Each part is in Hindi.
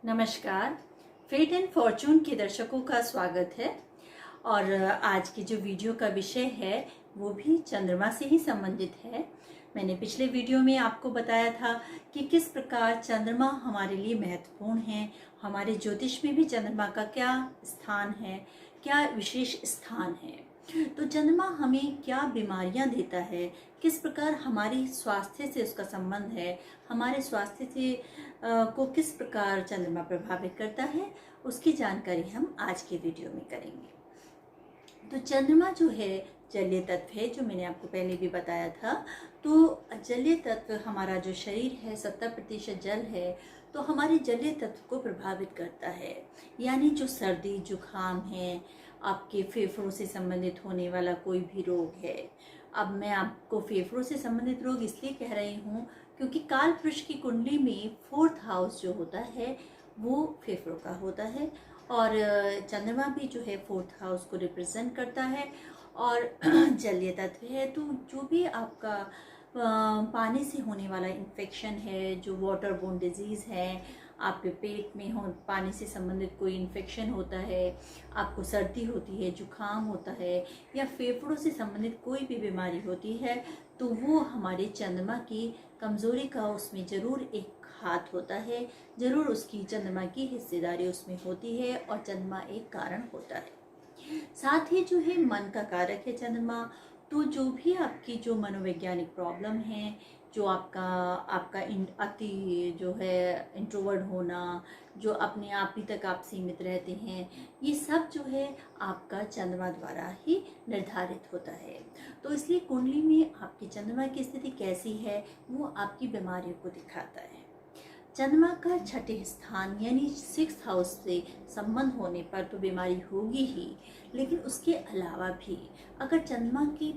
नमस्कार। फेट एंड फॉर्चून के दर्शकों का स्वागत है। और आज की जो वीडियो का विषय है वो भी चंद्रमा से ही संबंधित है। मैंने पिछले वीडियो में आपको बताया था कि किस प्रकार चंद्रमा हमारे लिए महत्वपूर्ण है, हमारे ज्योतिष में भी चंद्रमा का क्या स्थान है, क्या विशेष स्थान है। तो चंद्रमा हमें क्या बीमारियां देता है, किस प्रकार हमारी स्वास्थ्य से उसका संबंध है, हमारे स्वास्थ्य से को किस प्रकार चंद्रमा प्रभावित करता है, उसकी जानकारी हम आज के वीडियो में करेंगे। तो चंद्रमा जो है जलीय तत्व है, जो मैंने आपको पहले भी बताया था। तो जलीय तत्व हमारा जो शरीर है 70% जल है, तो हमारे जलीय तत्व को प्रभावित करता है। यानी जो सर्दी जुकाम है, आपके फेफड़ों से संबंधित होने वाला कोई भी रोग है। अब मैं आपको फेफड़ों से संबंधित रोग इसलिए कह रही हूँ क्योंकि काल पुरुष की कुंडली में 4th हाउस जो होता है वो फेफड़ों का होता है, और चंद्रमा भी जो है 4th हाउस को रिप्रेजेंट करता है और जलीय तत्व है। तो जो भी आपका पानी से होने वाला इन्फेक्शन है, जो वाटर बोर्न डिजीज़ है, आपके पेट में हो पानी से संबंधित कोई इन्फेक्शन होता है, आपको सर्दी होती है, जुकाम होता है, या फेफड़ों से संबंधित कोई भी बीमारी होती है, तो वो हमारे चंद्रमा की कमज़ोरी का उसमें ज़रूर एक हाथ होता है, ज़रूर उसकी चंद्रमा की हिस्सेदारी उसमें होती है, और चंद्रमा एक कारण होता है। साथ ही जो है मन का कारक है चंद्रमा। तो जो भी आपकी जो मनोवैज्ञानिक प्रॉब्लम है, जो आपका अति जो है इंट्रोवर्ट होना, जो अपने आप ही तक आप सीमित रहते हैं, ये सब जो है आपका चंद्रमा द्वारा ही निर्धारित होता है। तो इसलिए कुंडली में आपकी चंद्रमा की स्थिति कैसी है वो आपकी बीमारियों को दिखाता है। चंद्रमा का छठे स्थान यानी 6th हाउस से संबंध होने पर तो बीमारी होगी ही, लेकिन उसके अलावा भी अगर चंद्रमा की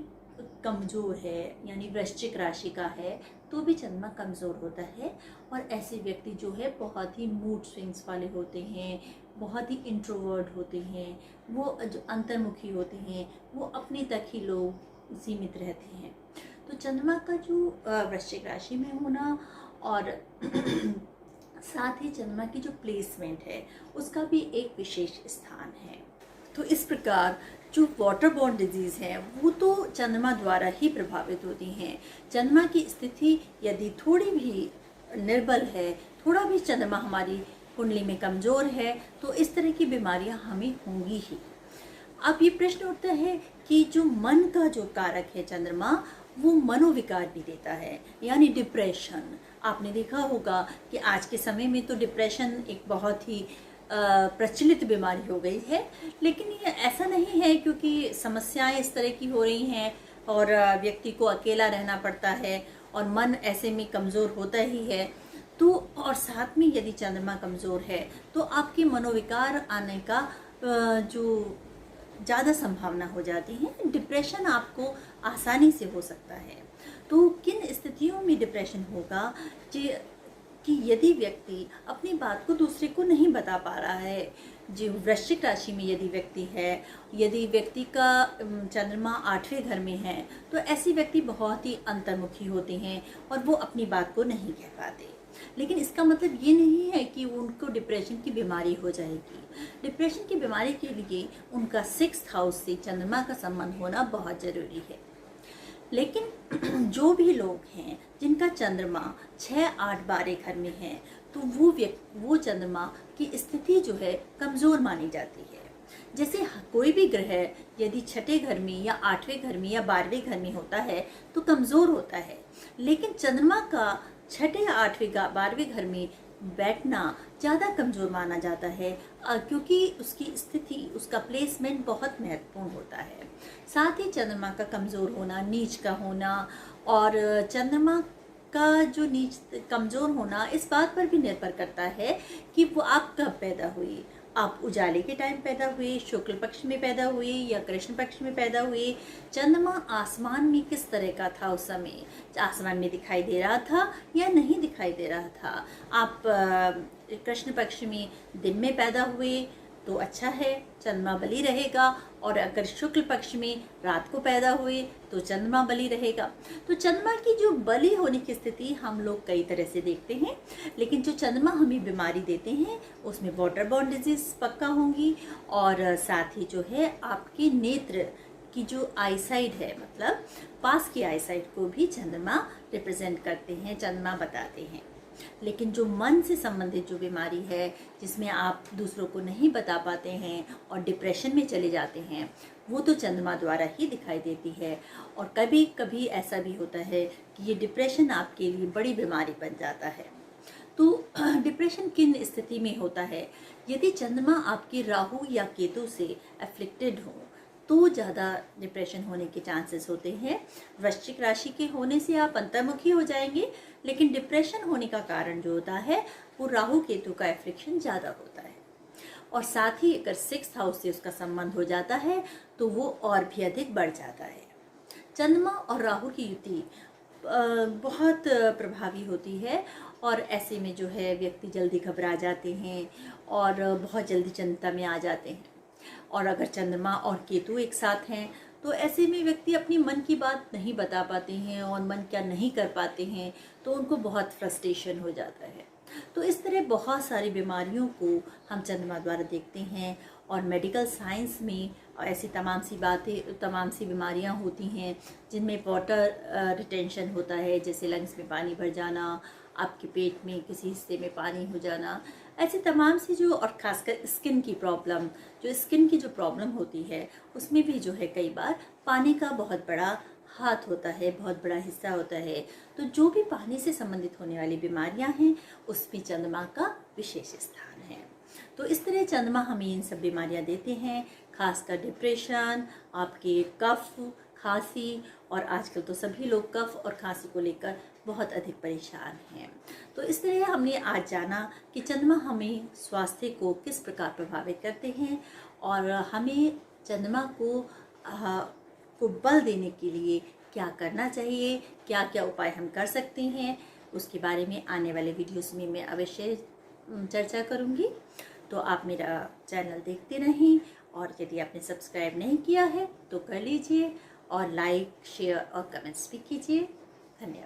कमज़ोर है यानी वृश्चिक राशि का है तो भी चंद्रमा कमज़ोर होता है, और ऐसे व्यक्ति जो है बहुत ही मूड स्विंग्स वाले होते हैं, बहुत ही इंट्रोवर्ट होते हैं, वो जो अंतर्मुखी होते हैं, वो अपने तक ही लोग सीमित रहते हैं। तो चंद्रमा का जो वृश्चिक राशि में होना और साथ ही चंद्रमा की जो प्लेसमेंट है उसका भी एक विशेष स्थान है। तो इस प्रकार जो वाटर बोर्न डिजीज़ है वो तो चंद्रमा द्वारा ही प्रभावित होती हैं। चंद्रमा की स्थिति यदि थोड़ी भी निर्बल है, थोड़ा भी चंद्रमा हमारी कुंडली में कमज़ोर है, तो इस तरह की बीमारियां हमें होंगी ही। अब ये प्रश्न उठता है कि जो मन का जो कारक है चंद्रमा, वो मनोविकार भी देता है, यानी डिप्रेशन। आपने देखा होगा कि आज के समय में तो डिप्रेशन एक बहुत ही प्रचलित बीमारी हो गई है, लेकिन ये ऐसा नहीं है क्योंकि समस्याएं इस तरह की हो रही हैं और व्यक्ति को अकेला रहना पड़ता है और मन ऐसे में कमज़ोर होता ही है। तो और साथ में यदि चंद्रमा कमज़ोर है तो आपके मनोविकार आने का जो ज़्यादा संभावना हो जाती है। डिप्रेशन आपको आसानी से हो सकता है। तो किन स्थितियों में डिप्रेशन होगा कि यदि व्यक्ति अपनी बात को दूसरे को नहीं बता पा रहा है। जो वृश्चिक राशि में यदि व्यक्ति है, यदि व्यक्ति का चंद्रमा 8वें घर में है, तो ऐसे व्यक्ति बहुत ही अंतर्मुखी होते हैं और वो अपनी बात को नहीं कह पाते। लेकिन इसका मतलब ये नहीं है कि उनको डिप्रेशन की बीमारी हो जाएगी। डिप्रेशन की बीमारी के लिए उनका 6th हाउस से चंद्रमा का संबंध होना बहुत ज़रूरी है। लेकिन जो भी लोग हैं जिनका चंद्रमा 6, 8, 12 घर में है, तो वो चंद्रमा की स्थिति जो है कमज़ोर मानी जाती है। जैसे कोई भी ग्रह यदि 6ठे घर में या 8वें घर में या 12वें घर में होता है तो कमज़ोर होता है, लेकिन चंद्रमा का 6ठे, 8वें, 12वें घर में बैठना ज़्यादा कमज़ोर माना जाता है, क्योंकि उसकी स्थिति, उसका प्लेसमेंट बहुत महत्वपूर्ण होता है। साथ ही चंद्रमा का कमज़ोर होना, नीच का होना, और चंद्रमा का जो नीच कमज़ोर होना इस बात पर भी निर्भर करता है कि वो आप कब पैदा हुए। आप उजाले के टाइम पैदा हुए, शुक्ल पक्ष में पैदा हुए या कृष्ण पक्ष में पैदा हुए। चंद्रमा आसमान में किस तरह का था उस समय, आसमान में दिखाई दे रहा था या नहीं दिखाई दे रहा था। आप कृष्ण पक्ष में दिन में पैदा हुए तो अच्छा है, चंद्रमा बलि रहेगा। और अगर शुक्ल पक्ष में रात को पैदा हुए तो चंद्रमा बलि रहेगा। तो चंद्रमा की जो बलि होने की स्थिति हम लोग कई तरह से देखते हैं, लेकिन जो चंद्रमा हमें बीमारी देते हैं उसमें वाटर बॉर्न डिजीज पक्का होंगी, और साथ ही जो है आपके नेत्र की जो आईसाइट है, मतलब पास की आईसाइट को भी चंद्रमा रिप्रेजेंट करते हैं, चंद्रमा बताते हैं। लेकिन जो मन से संबंधित जो बीमारी है, जिसमें आप दूसरों को नहीं बता पाते हैं और डिप्रेशन में चले जाते हैं, वो तो चंद्रमा द्वारा ही दिखाई देती है। और कभी कभी ऐसा भी होता है कि ये डिप्रेशन आपके लिए बड़ी बीमारी बन जाता है। तो डिप्रेशन किन स्थिति में होता है? यदि चंद्रमा आपके राहु या केतु से अफ्लिक्टेड हो तो ज़्यादा डिप्रेशन होने के चांसेस होते हैं। वृश्चिक राशि के होने से आप अंतर्मुखी हो जाएंगे, लेकिन डिप्रेशन होने का कारण जो होता है वो राहु केतु का एफ्लिक्शन ज़्यादा होता है। और साथ ही अगर 6th हाउस से उसका संबंध हो जाता है तो वो और भी अधिक बढ़ जाता है। चंद्रमा और राहु की युति बहुत प्रभावी होती है, और ऐसे में जो है व्यक्ति जल्दी घबरा जाते हैं और बहुत जल्दी चिंता में आ जाते हैं। और अगर चंद्रमा और केतु एक साथ हैं तो ऐसे में व्यक्ति अपनी मन की बात नहीं बता पाते हैं और मन क्या नहीं कर पाते हैं, तो उनको बहुत फ्रस्ट्रेशन हो जाता है। तो इस तरह बहुत सारी बीमारियों को हम चंद्रमा द्वारा देखते हैं। और मेडिकल साइंस में ऐसी तमाम सी बीमारियां होती हैं जिनमें वाटर रिटेंशन होता है, जैसे लंग्स में पानी भर जाना, आपके पेट में किसी हिस्से में पानी हो जाना, ऐसी तमाम सी जो, और खासकर स्किन की प्रॉब्लम, जो स्किन की जो प्रॉब्लम होती है उसमें भी जो है कई बार पानी का बहुत बड़ा हाथ होता है, बहुत बड़ा हिस्सा होता है। तो जो भी पानी से संबंधित होने वाली बीमारियां हैं उसमें चंद्रमा का विशेष स्थान है। तो इस तरह चंद्रमा हमें इन सब बीमारियां देते हैं, खासकर डिप्रेशन, आपके कफ, खांसी, और आजकल तो सभी लोग कफ और खांसी को लेकर बहुत अधिक परेशान हैं। तो इस तरह हमने आज जाना कि चंद्रमा हमें स्वास्थ्य को किस प्रकार प्रभावित करते हैं, और हमें चंद्रमा को बल देने के लिए क्या करना चाहिए, क्या क्या उपाय हम कर सकते हैं, उसके बारे में आने वाले वीडियोस में मैं अवश्य चर्चा करूंगी। तो आप मेरा चैनल देखते रहें, और यदि आपने सब्सक्राइब नहीं किया है तो कर लीजिए, और लाइक, शेयर और कमेंट्स भी कीजिए। धन्यवाद।